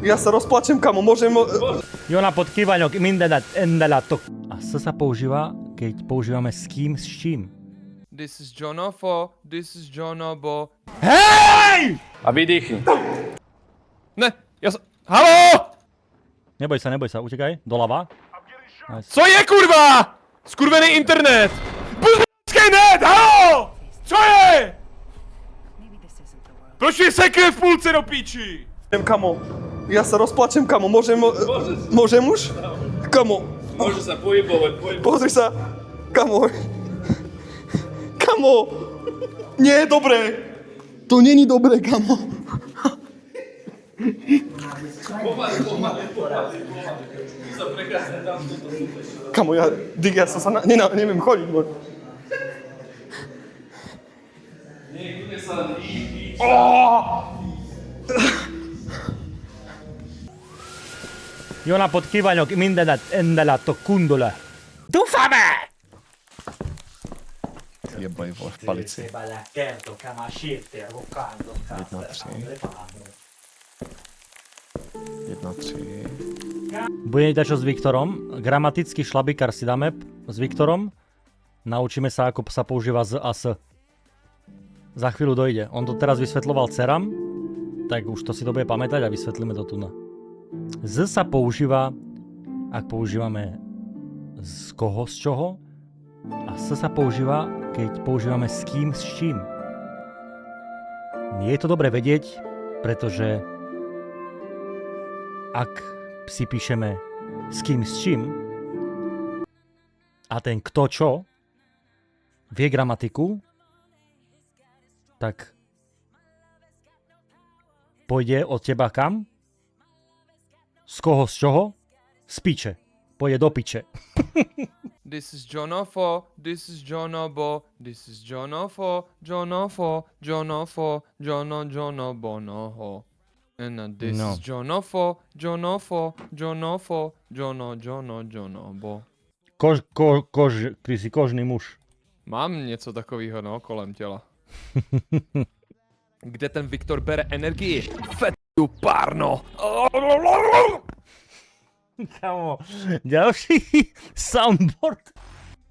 Ja sa rozplačem, kamo, môžem... Jona pod kývaňok, mindelatok. A S sa používa, keď používame s kým, s čím. This is Jonofo, this is Jonobo. Hej! A vydýchni. Ne, ja sa... Haló! Neboj sa, utekaj, doľava. Nice. Co je, kurva? Skurvený internet! Buznický net, haló! Co je? Proč je sekre v půlce do píči? Kamo, ja sa rozplačem, kamo, môžem... Môžem už? Kamo. Môže sa pohybovať. Pozri sa. Kamo. Kamo. Nie je dobré. To není dobré, kamo. Kamo, ja som sa neviem chodiť, boj. Jona pod kývaňok, mindelatok, kundole. Dúfame! Jebaj, vole, v palici. 1, 3. Budeme dať čo s Viktorom. Gramatický šlabikár si dáme s Viktorom. Naučíme sa, ako sa používa z a s. Za chvíľu dojde. On to teraz vysvetľoval dcerám, tak už to si to bude pamätať a vysvetlíme to tu na. Z sa používa, ak používame z koho, z čoho. A S sa používa, keď používame s kým, s čím. Je to dobre vedieť, pretože ak si píšeme s kým, s čím a ten kto čo vie gramatiku, tak pôjde od teba kam? Z koho, z čoho? Z piče. Pôjde do piče. This is Jonofo, this is Jonobo, this is Jonofo, Jonofo, Jonofo, Jonobonoho. And this No. is Jonofo, Jonofo, Jonofo, Jonobo. Ty si kožný muž. Mám něco takového, no, kolem těla. Kde ten Viktor bere energii? Fetu párno! Kamo, ďalší soundboard.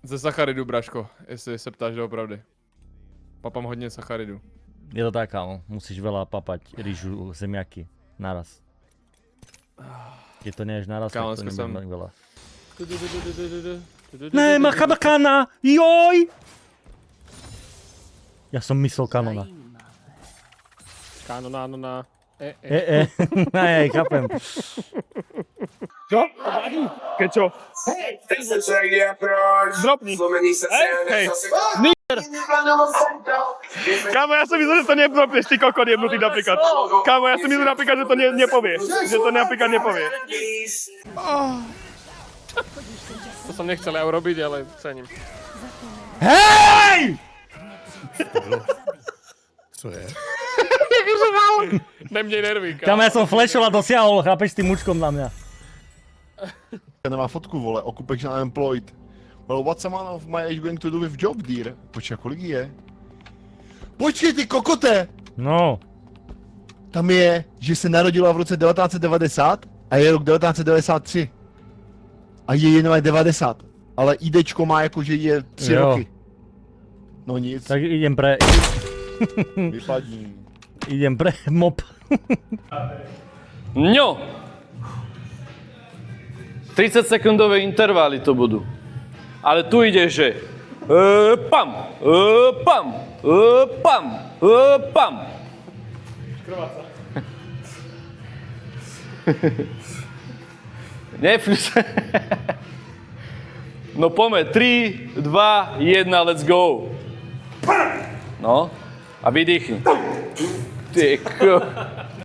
Ze sacharidu, Braško, jestli se ptáš doopravdy. Papám hodně sacharidu. Je to tak, kámo. Musíš veľa papať rýžu, zemiaky. Naraz. Keď to neješ naraz, Kámo, tak to dneska nebude veľa. Ne, Machabakana! Joj! Ja som myslel kanona. Kanona. Aj, chápem. Čo? Keď čo? Dropni. Hej. Kámo, ja som myslel, že to nedropneš, ty kokot jebnutý napríklad. Kámo, ja som myslel napríklad, že to nepovie. Že to napríklad nepovie. To som nechcel ja urobiť, ale cením. Hej! Co je? Nemnej nervy, Kámo, ja som flashol a dosiahol, chápeš, s tým mučkom na mňa. Nemá fotku, vole, occupational employed. Well, what's a man of my age going to do with job, dear? Počkej, kolik je? Počkej, ty kokote! No. Tam je, že se narodila v roce 1990 a je rok 1993. A je jenom 90. Ale IDčko má jako, že je 3 roky. No nic. Tak idem pre... Vypadni. Idem pre mop. Ňo! 30 sekundové intervaly to budú. Ale tu ide, že pam, pam, pam, pam. Krváca. Nefľuš. No poďme, 3, 2, 1, let's go. No, a vydýchni. Ty